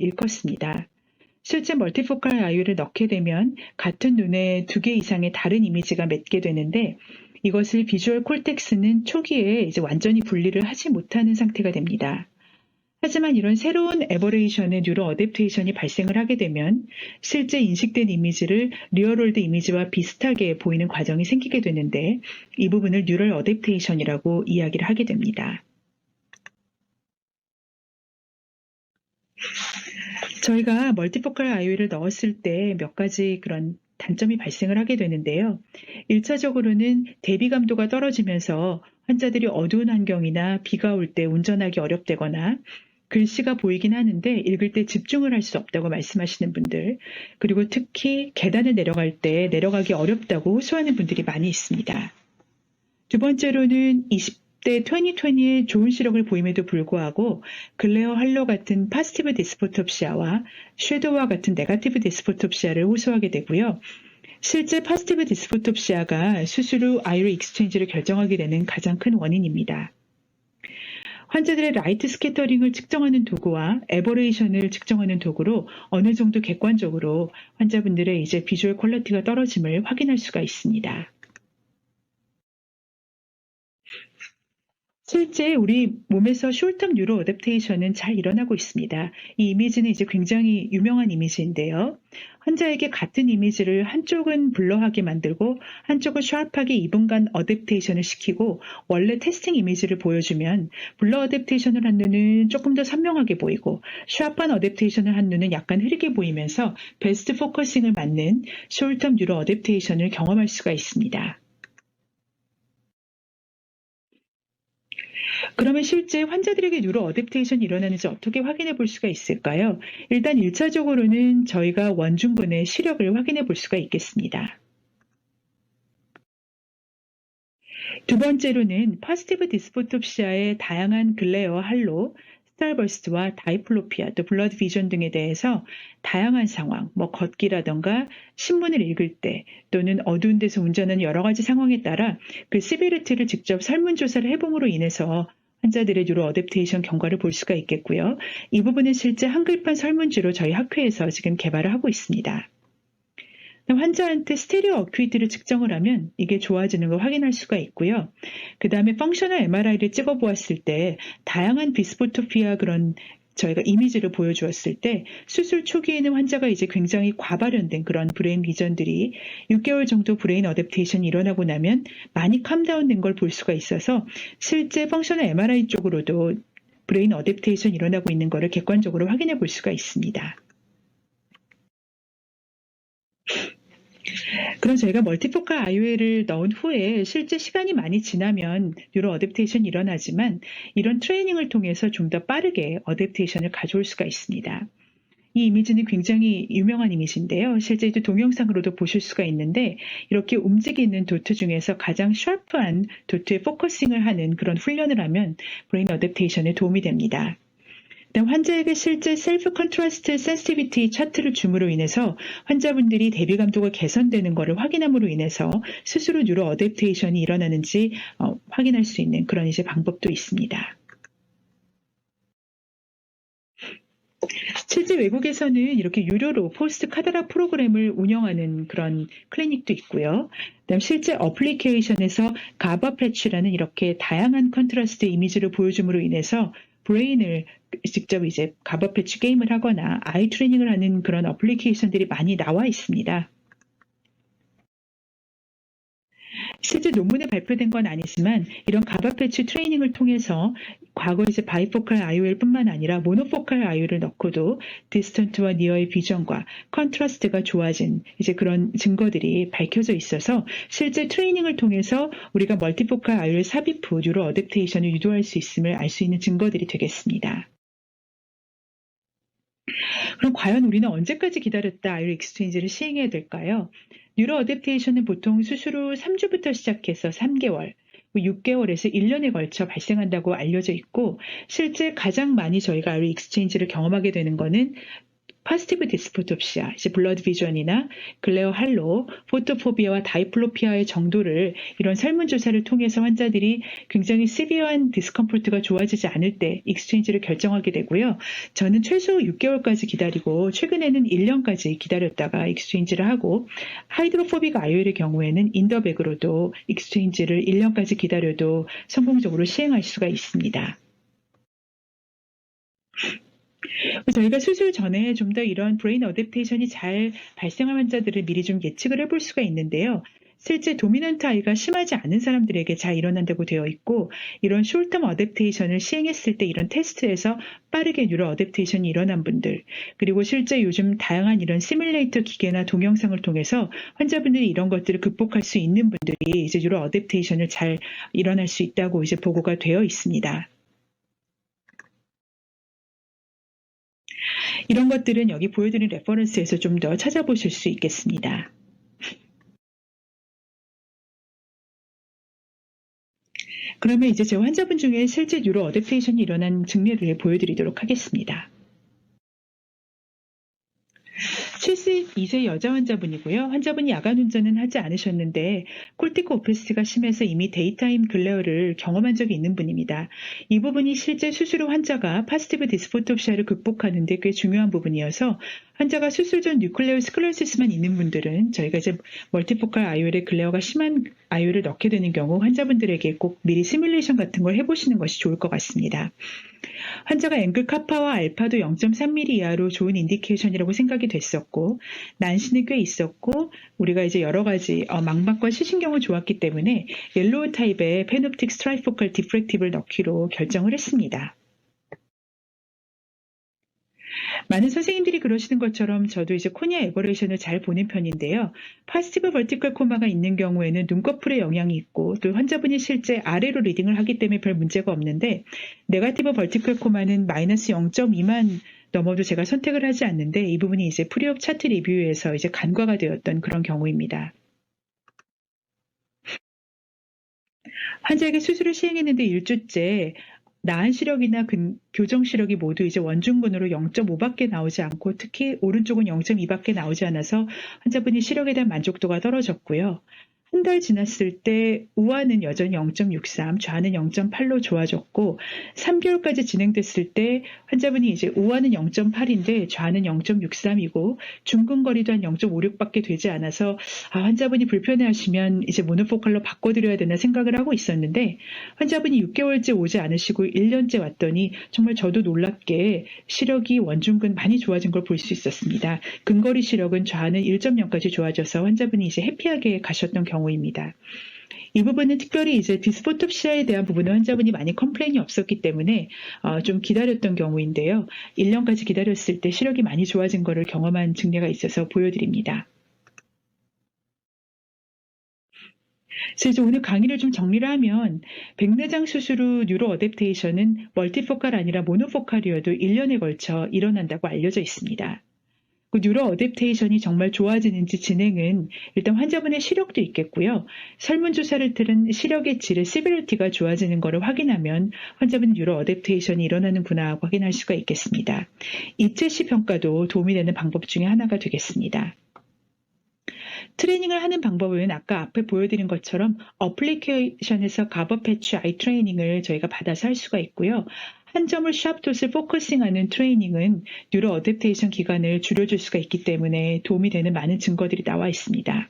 일컫습니다. 실제 멀티포컬 아이를 넣게 되면 같은 눈에 2개 이상의 다른 이미지가 맺게 되는데 이것을 비주얼 콜텍스는 초기에 이제 완전히 분리를 하지 못하는 상태가 됩니다. 하지만 이런 새로운 에버레이션의 뉴럴 어댑테이션이 발생을 하게 되면 실제 인식된 이미지를 리얼월드 이미지와 비슷하게 보이는 과정이 생기게 되는데 이 부분을 뉴럴 어댑테이션이라고 이야기를 하게 됩니다. 저희가 멀티포컬 IOL을 넣었을 때 몇 가지 그런 단점이 발생을 하게 되는데요. 1차적으로는 대비 감도가 떨어지면서 환자들이 어두운 환경이나 비가 올 때 운전하기 어렵다거나 글씨가 보이긴 하는데 읽을 때 집중을 할 수 없다고 말씀하시는 분들, 그리고 특히 계단을 내려갈 때 내려가기 어렵다고 호소하는 분들이 많이 있습니다. 두 번째로는 20대 2020에 좋은 시력을 보임에도 불구하고 글레어 할로 같은 파스티브 디스포톱시아와 섀도우와 같은 네거티브 디스포톱시아를 호소하게 되고요. 실제 파스티브 디스포톱시아가 수술 후 아이로 익스체인지를 결정하게 되는 가장 큰 원인입니다. 환자들의 라이트 스캐터링을 측정하는 도구와 에버레이션을 측정하는 도구로 어느 정도 객관적으로 환자분들의 이제 비주얼 퀄리티가 떨어짐을 확인할 수가 있습니다. 실제 우리 몸에서 숄텀 뉴로 어댑테이션은 잘 일어나고 있습니다. 이 이미지는 이제 굉장히 유명한 이미지인데요. 환자에게 같은 이미지를 한쪽은 블러하게 만들고 한쪽은 샤프하게 2분간 어댑테이션을 시키고 원래 테스팅 이미지를 보여주면 블러 어댑테이션을 한 눈은 조금 더 선명하게 보이고 샤프한 어댑테이션을 한 눈은 약간 흐리게 보이면서 베스트 포커싱을 맞는 숄텀 뉴로 어댑테이션을 경험할 수가 있습니다. 그러면 실제 환자들에게 뉴로 어댑테이션이 일어나는지 어떻게 확인해 볼 수가 있을까요? 일단 1차적으로는 저희가 원중근의 시력을 확인해 볼 수가 있겠습니다. 두 번째로는 파스티브 디스포톱시아의 다양한 글레어, 할로, 스타버스트와 다이플로피아, 또 블러드 비전 등에 대해서 다양한 상황, 걷기라던가 신문을 읽을 때 또는 어두운 데서 운전하는 여러 가지 상황에 따라 그 시베리티를 직접 설문조사를 해봄으로 인해서 환자들의 뉴로 어댑테이션 경과를 볼 수가 있겠고요. 이 부분은 실제 한글판 설문지로 저희 학회에서 지금 개발을 하고 있습니다. 환자한테 스테레오 어큐이티를 측정을 하면 이게 좋아지는 걸 확인할 수가 있고요. 그 다음에 펑셔널 MRI를 찍어보았을 때 다양한 비스포토피아 그런 저희가 이미지를 보여주었을 때 수술 초기에는 환자가 이제 굉장히 과발현된 그런 브레인 리전들이 6개월 정도 브레인 어댑테이션이 일어나고 나면 많이 캄다운된 걸 볼 수가 있어서 실제 펑셔널 MRI 쪽으로도 브레인 어댑테이션이 일어나고 있는 것을 객관적으로 확인해 볼 수가 있습니다. 그럼 저희가 멀티포컬 IOL을 넣은 후에 실제 시간이 많이 지나면 뉴로 어댑테이션이 일어나지만 이런 트레이닝을 통해서 좀 더 빠르게 어댑테이션을 가져올 수가 있습니다. 이 이미지는 굉장히 유명한 이미지인데요. 실제 동영상으로도 보실 수가 있는데 이렇게 움직이는 도트 중에서 가장 샤프한 도트에 포커싱을 하는 그런 훈련을 하면 브레인 어댑테이션에 도움이 됩니다. 환자에게 실제 셀프 컨트라스트 센시티비티 차트를 줌으로 인해서 환자분들이 대비 감도가 개선되는 것을 확인함으로 인해서 스스로 뉴로 어댑테이션이 일어나는지 확인할 수 있는 그런 이제 방법도 있습니다. 실제 외국에서는 이렇게 유료로 포스트 카타락 프로그램을 운영하는 그런 클리닉도 있고요. 그다음 실제 어플리케이션에서 가바 패치라는 이렇게 다양한 컨트라스트 이미지를 보여줌으로 인해서 브레인을 직접 이제 가바 패치 게임을 하거나 아이 트레이닝을 하는 그런 어플리케이션들이 많이 나와 있습니다. 실제 논문에 발표된 건 아니지만 이런 가바 패치 트레이닝을 통해서 과거 이제 바이포컬 IOL뿐만 아니라 모노포컬 IOL을 넣고도 디스턴트와 니어의 비전과 컨트라스트가 좋아진 이제 그런 증거들이 밝혀져 있어서 실제 트레이닝을 통해서 우리가 멀티포컬 IOL 삽입 후 뉴로 어댑테이션을 유도할 수 있음을 알 수 있는 증거들이 되겠습니다. 그럼 과연 우리는 언제까지 기다렸다 IOL 익스체인지를 시행해야 될까요? 뉴로 어댑테이션은 보통 수술 후 3주부터 시작해서 3개월, 6개월에서 1년에 걸쳐 발생한다고 알려져 있고 실제 가장 많이 저희가 IOL 익스체인지를 경험하게 되는 것은 파스티브 디스포톱시아, 이제 블러드 비전이나 글레어 할로, 포토포비아와 다이플로피아의 정도를 이런 설문조사를 통해서 환자들이 굉장히 시비어한 디스컴포트가 좋아지지 않을 때 익스체인지를 결정하게 되고요. 저는 최소 6개월까지 기다리고 최근에는 1년까지 기다렸다가 익스체인지를 하고 하이드로포빅 IOL의 경우에는 인더백으로도 익스체인지를 1년까지 기다려도 성공적으로 시행할 수가 있습니다. 저희가 수술 전에 좀 더 이런 브레인 어댑테이션이 잘 발생한 환자들을 미리 좀 예측을 해볼 수가 있는데요. 실제 도미넌트 아이가 심하지 않은 사람들에게 잘 일어난다고 되어 있고 이런 숄텀 어댑테이션을 시행했을 때 이런 테스트에서 빠르게 뉴로 어댑테이션이 일어난 분들 그리고 실제 요즘 다양한 이런 시뮬레이터 기계나 동영상을 통해서 환자분들이 이런 것들을 극복할 수 있는 분들이 이제 뉴로 어댑테이션을 잘 일어날 수 있다고 이제 보고가 되어 있습니다. 이런 것들은 여기 보여드린 레퍼런스에서 좀 더 찾아보실 수 있겠습니다. 그러면 이제 제 환자분 중에 실제 뉴로 어댑테이션이 일어난 증례를 보여드리도록 하겠습니다. 72세 여자 환자분이고요. 환자분이 야간 운전은 하지 않으셨는데 콜티코오페스가 심해서 이미 데이타임 글레어를 경험한 적이 있는 분입니다. 이 부분이 실제 수술 후 환자가 파스티브 디스포톱시아를 극복하는 데 꽤 중요한 부분이어서 환자가 수술 전 뉴클레어 스클로시스만 있는 분들은 저희가 이제 멀티포칼 IOL에 글레어가 심한 IOL을 넣게 되는 경우 환자분들에게 꼭 미리 시뮬레이션 같은 걸 해보시는 것이 좋을 것 같습니다. 환자가 앵글 카파와 알파도 0.3mm 이하로 좋은 인디케이션이라고 생각이 됐었고 난시는 꽤 있었고 우리가 이제 여러 가지 망막과 시신경은 좋았기 때문에 옐로우 타입의 페놉틱 스트라이포칼 디프렉티브를 넣기로 결정을 했습니다. 많은 선생님들이 그러시는 것처럼 저도 이제 코니아 에버레이션을 잘 보는 편인데요. 파스티브 벌티컬 코마가 있는 경우에는 눈꺼풀에 영향이 있고 또 환자분이 실제 아래로 리딩을 하기 때문에 별 문제가 없는데 네가티브 벌티컬 코마는 마이너스 0.2만 넘어도 제가 선택을 하지 않는데 이 부분이 이제 프리업 차트 리뷰에서 이제 간과가 되었던 그런 경우입니다. 환자에게 수술을 시행했는데 1주째 나은 시력이나 교정 시력이 모두 이제 원중근으로 0.5밖에 나오지 않고 특히 오른쪽은 0.2밖에 나오지 않아서 환자분이 시력에 대한 만족도가 떨어졌고요. 한 달 지났을 때 우아는 여전히 0.63, 좌는 0.8로 좋아졌고 3개월까지 진행됐을 때 환자분이 이제 우아는 0.8인데 좌는 0.63이고 중근거리도 한 0.56밖에 되지 않아서 환자분이 불편해하시면 이제 모노포칼로 바꿔드려야 되나 생각을 하고 있었는데 환자분이 6개월째 오지 않으시고 1년째 왔더니 정말 저도 놀랍게 시력이 원중근 많이 좋아진 걸 볼 수 있었습니다. 근거리 시력은 좌는 1.0까지 좋아져서 환자분이 이제 해피하게 가셨던 경우입니다. 이 부분은 특별히 이제 디스포톱시아에 대한 부분은 환자분이 많이 컴플레인이 없었기 때문에 좀 기다렸던 경우인데요. 1년까지 기다렸을 때 시력이 많이 좋아진 것을 경험한 증례가 있어서 보여드립니다. 그래서 이제 오늘 강의를 좀 정리를 하면 백내장 수술 후 뉴로 어댑테이션은 멀티포칼 아니라 모노포칼이어도 1년에 걸쳐 일어난다고 알려져 있습니다. 그 뉴로 어댑테이션이 정말 좋아지는지 진행은 일단 환자분의 시력도 있겠고요. 설문조사를 들은 시력의 질의 시비리티가 좋아지는 것을 확인하면 환자분 뉴로 어댑테이션이 일어나는구나 하고 확인할 수가 있겠습니다. 이체시 평가도 도움이 되는 방법 중에 하나가 되겠습니다. 트레이닝을 하는 방법은 아까 앞에 보여드린 것처럼 어플리케이션에서 가버 패치 아이 트레이닝을 저희가 받아서 할 수가 있고요. 한 점을 샵돛을 포커싱하는 트레이닝은 뉴로 어댑테이션 기간을 줄여줄 수가 있기 때문에 도움이 되는 많은 증거들이 나와 있습니다.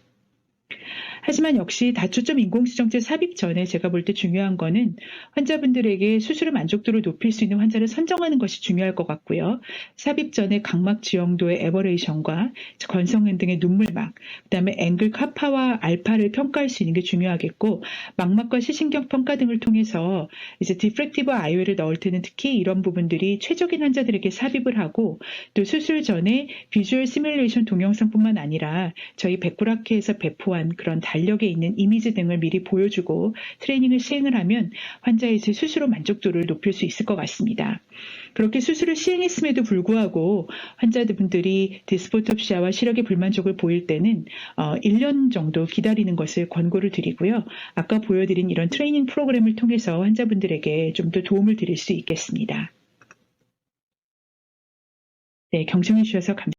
하지만 역시 다초점 인공수정제 삽입 전에 제가 볼 때 중요한 거는 환자분들에게 수술의 만족도를 높일 수 있는 환자를 선정하는 것이 중요할 것 같고요. 삽입 전에 각막 지형도의 에버레이션과 건성근 등의 눈물막, 그다음에 앵글 카파와 알파를 평가할 수 있는 게 중요하겠고 망막과 시신경 평가 등을 통해서 이제 디프렉티브 IOL을 넣을 때는 특히 이런 부분들이 최적인 환자들에게 삽입을 하고 또 수술 전에 비주얼 시뮬레이션 동영상뿐만 아니라 저희 백구라케에서 배포한 그런 달력에 있는 이미지 등을 미리 보여주고 트레이닝을 시행을 하면 환자의 수술 후 만족도를 높일 수 있을 것 같습니다. 그렇게 수술을 시행했음에도 불구하고 환자분들이 디스포톱시아와 시력의 불만족을 보일 때는 1년 정도 기다리는 것을 권고를 드리고요. 아까 보여드린 이런 트레이닝 프로그램을 통해서 환자분들에게 좀 더 도움을 드릴 수 있겠습니다. 네, 경청해 주셔서 감사합니다.